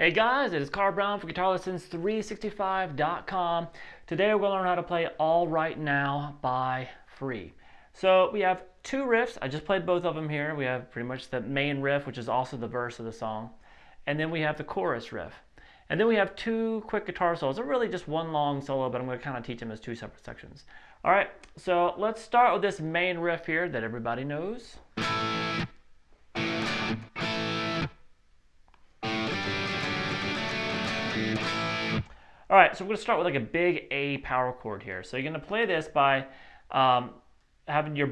Hey guys, it is Carl Brown for GuitarLessons365.com. Today we're going to learn how to play All Right Now by Free. So we have two riffs. I just played both of them here. We have pretty much the main riff, which is also the verse of the song. And then we have the chorus riff. And then we have two quick guitar solos. They're really just one long solo, but I'm going to kind of teach them as two separate sections. All right, so let's start with this main riff here that everybody knows. All right, so we're going to start with like a big A power chord here. So you're going to play this by having your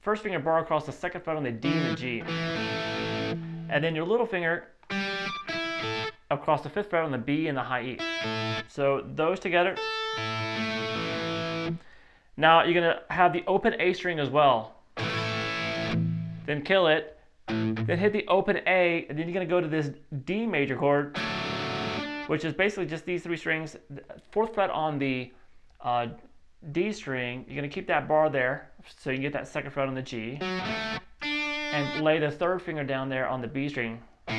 first finger bar across the second fret on the D and the G. And then your little finger across the fifth fret on the B and the high E. So those together. Now you're going to have the open A string as well. Then kill it. Then hit the open A, and then you're going to go to this D major chord, which is basically just these three strings. Fourth fret on the D string, you're going to keep that bar there so you can get that second fret on the G, and lay the third finger down there on the B string. So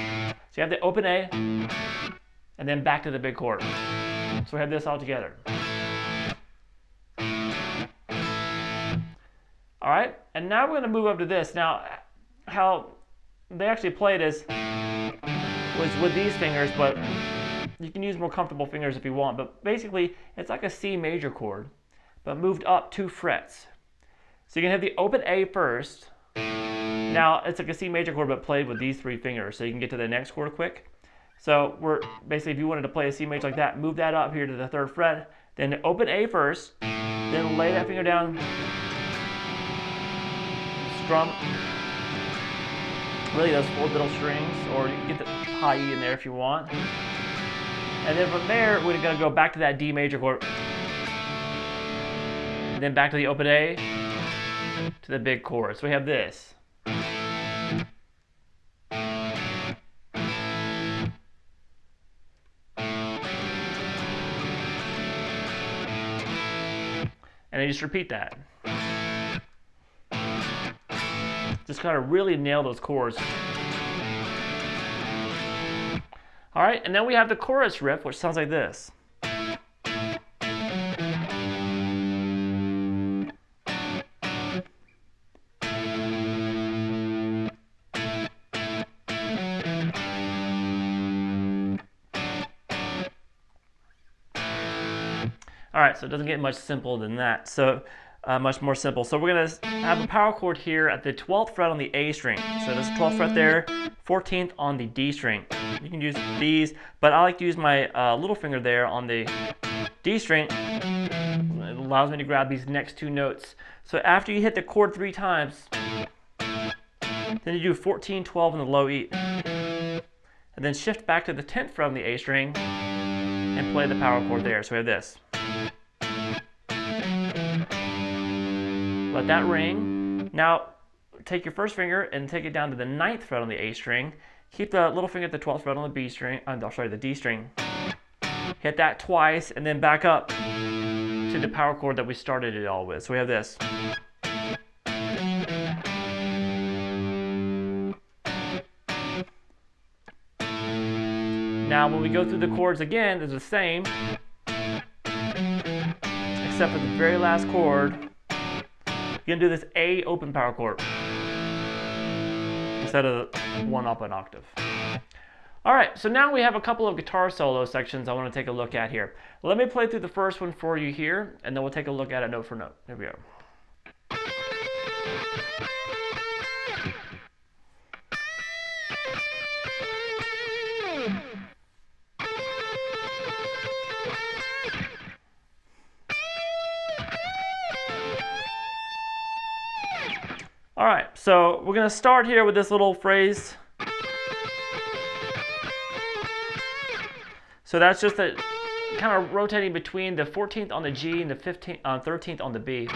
you have the open A, and then back to the big chord. So we have this all together. All right, and now we're going to move up to this. Now, how they actually play this was with these fingers, but you can use more comfortable fingers if you want, but basically it's like a C major chord, but moved up 2 frets. So you can have the open A first. Now it's like a C major chord, but played with these 3 fingers, so you can get to the next chord quick. So we're basically, if you wanted to play a C major like that, move that up here to the 3rd fret, then open A first, then lay that finger down, strum really those 4 middle strings, or you can get the high E in there if you want. And then from there, we're going to go back to that D major chord. And then back to the open A, to the big chord. So we have this. And then just repeat that. Just kind of really nail those chords. All right, and then we have the chorus riff, which sounds like this. All right, so it doesn't get much simpler than that. So much more simple. So we're going to have a power chord here at the 12th fret on the A string. So there's a 12th fret there, 14th on the D string. You can use these, but I like to use my little finger there on the D string. It allows me to grab these next 2 notes. So after you hit the chord 3 times, then you do 14, 12 in the low E. And then shift back to the 10th fret on the A string and play the power chord there. So we have this. Let that ring. Now take your first finger and take it down to the 9th fret on the A string. Keep the little finger at the 12th fret on the B string, the D string. Hit that twice and then back up to the power chord that we started it all with. So we have this. Now when we go through the chords again, it's the same, except for the very last chord. You're going to do this A open power chord instead of 1 up an octave. All right, so now we have a couple of guitar solo sections I want to take a look at here. Let me play through the first one for you here, and then we'll take a look at it note for note. Here we go. All right, so we're going to start here with this little phrase. So that's just a kind of rotating between the 14th on the G and the 13th on the B.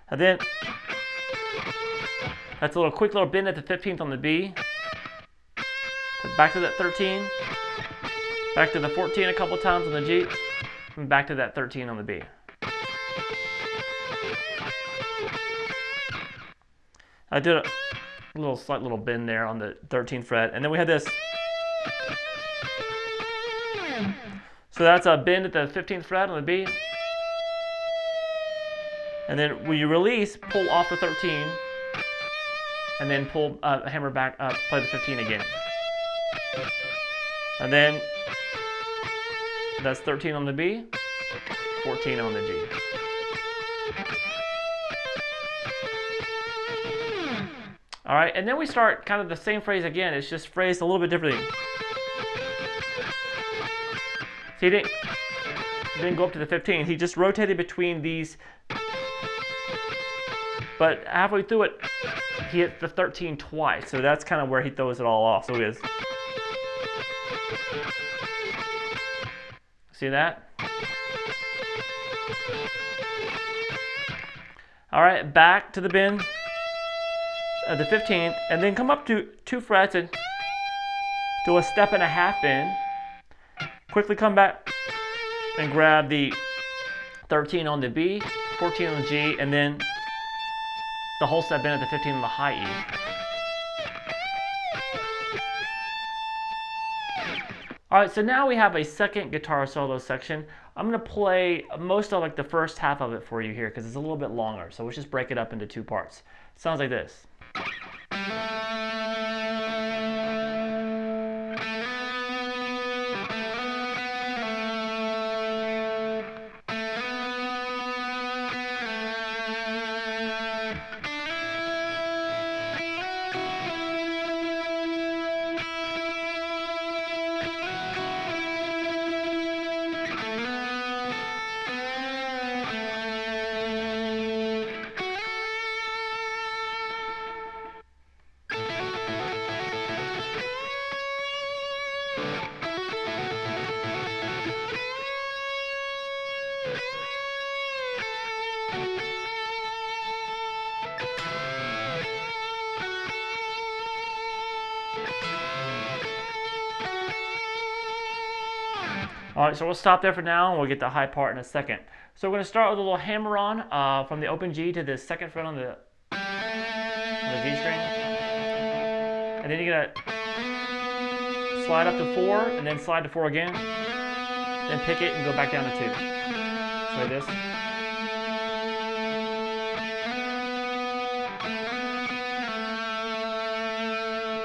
And then that's a little quick little bend at the 15th on the B. Back to that 13. Back to the 14 a couple times on the G. And back to that 13 on the B. I did a slight little bend there on the 13th fret, and then we have this. So that's a bend at the 15th fret on the B. And then when you release, pull off the 13, and then pull hammer back up, play the 15 again. And then that's 13 on the B, 14 on the G. All right, and then we start kind of the same phrase again. It's just phrased a little bit differently. See, he didn't go up to the 15. He just rotated between these. But halfway through it, he hit the 13 twice. So that's kind of where he throws it all off. So he is. See that? All right, back to the bend. The 15th, and then come up to 2 frets and do a step and a half bend. Quickly come back and grab the 13 on the B, 14 on the G, and then the whole step bend at the 15 on the high E. All right, so now we have a second guitar solo section. I'm going to play most of like the first half of it for you here because it's a little bit longer. So let's just break it up into 2 parts. It sounds like this. All right, so we'll stop there for now, and we'll get the high part in a second. So we're going to start with a little hammer-on from the open G to the 2nd fret on the G string. And then you're going to slide up to 4, and then slide to 4 again. Then pick it and go back down to 2. So like this.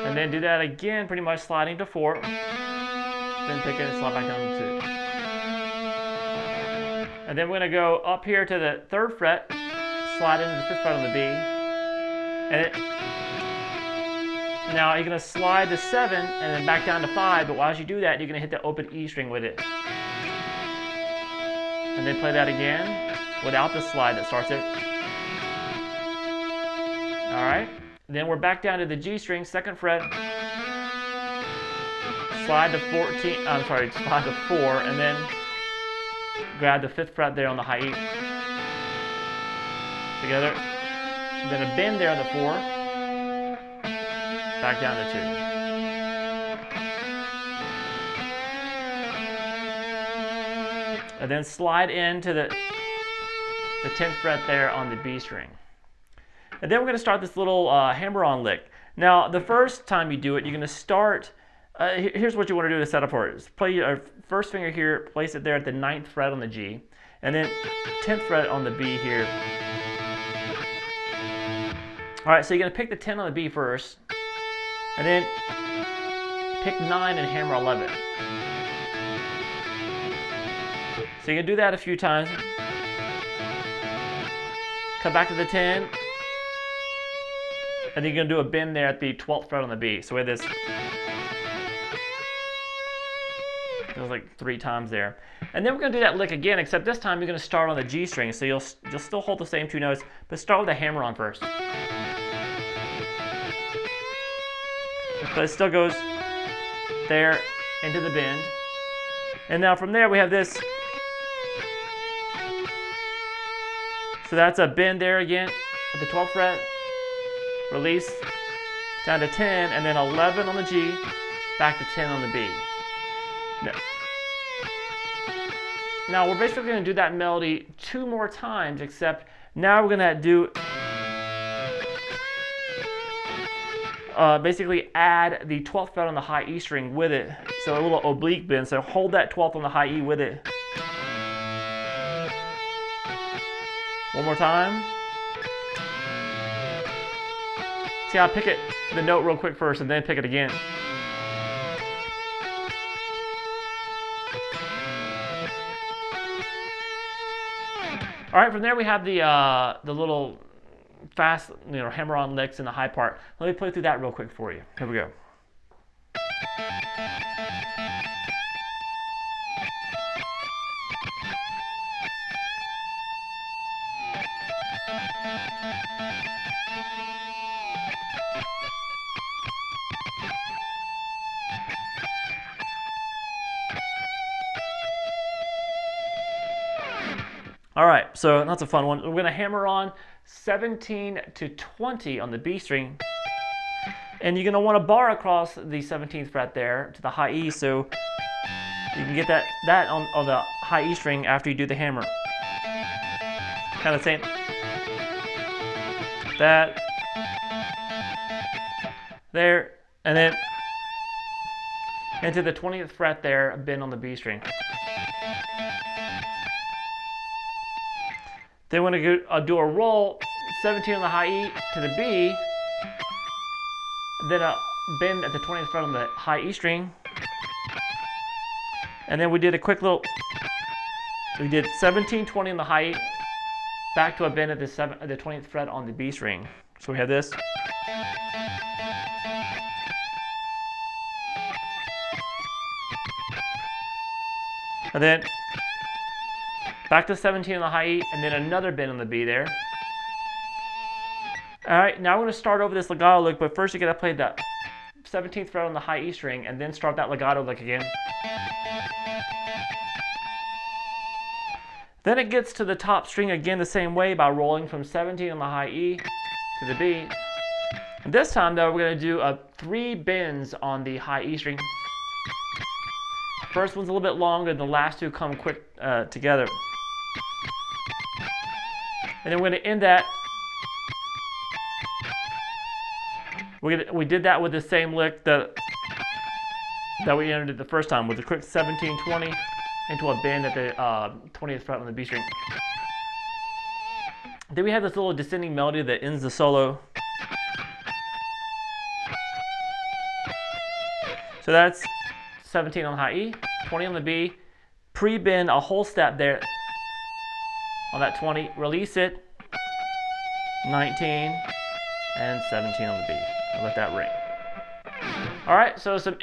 And then do that again, pretty much sliding to 4. Then pick it and slide back down to 2. And then we're going to go up here to the 3rd fret, slide into the 5th fret on the B. And now you're going to slide to 7 and then back down to 5, but as you do that, you're going to hit the open E string with it. And then play that again without the slide that starts it. All right. Then we're back down to the G string, 2nd fret. Slide to 14, slide to 4, and then grab the 5th fret there on the high E. Together. And then a bend there on the 4. Back down to 2. And then slide into the 10th fret there on the B string. And then we're going to start this little hammer-on lick. Now, the first time you do it, you're going to start. Here's what you want to do to set up for it. Play your first finger here, place it there at the 9th fret on the G, and then 10th fret on the B here. All right, so you're going to pick the 10 on the B first, and then pick 9 and hammer 11. So you can do that a few times. Come back to the 10, and then you're going to do a bend there at the 12th fret on the B. So we have this. There's like 3 times there. And then we're going to do that lick again, except this time you're going to start on the G string. So you'll still hold the same 2 notes, but start with the hammer on first. But it still goes there into the bend. And now from there we have this. So that's a bend there again at the 12th fret. Release down to 10, and then 11 on the G, back to 10 on the B. Now we're basically going to do that melody 2 more times, except now we're going to do basically add the 12th fret on the high E string with it. So a little oblique bend. So hold that 12th on the high E with it. One more time. See how I pick it, the note real quick first and then pick it again. All right, from there we have the little fast, hammer-on licks in the high part. Let me play through that real quick for you. Here we go. All right, so that's a fun one. We're going to hammer on 17 to 20 on the B string. And you're going to want to bar across the 17th fret there to the high E, so you can get that on the high E string after you do the hammer. Kind of same. That. There. And then into the 20th fret there, bend on the B string. Then we're going to do a roll, 17 on the high E to the B, then a bend at the 20th fret on the high E string, and then we did a quick little, we did 17, 20 on the high E, back to a bend at the 20th fret on the B string. So we have this. And then back to 17 on the high E, and then another bend on the B there. All right, now we're going to start over this legato lick, but first you got to play the 17th fret on the high E string, and then start that legato lick again. Then it gets to the top string again the same way by rolling from 17 on the high E to the B. And this time though, we're going to do 3 bends on the high E string. First one's a little bit longer, the last 2 come quick together. And then we're going to end that. We did that with the same lick that we ended the first time with a quick 17-20 into a bend at the 20th fret on the B string. Then we have this little descending melody that ends the solo. So that's 17 on the high E, 20 on the B, pre-bend a whole step there on that 20, release it, 19, and 17 on the B. I'll let that ring. All right, so some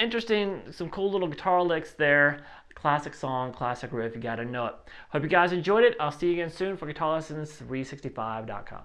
cool little guitar licks there. Classic song, classic riff, you gotta know it. Hope you guys enjoyed it. I'll see you again soon for guitarlessons365.com.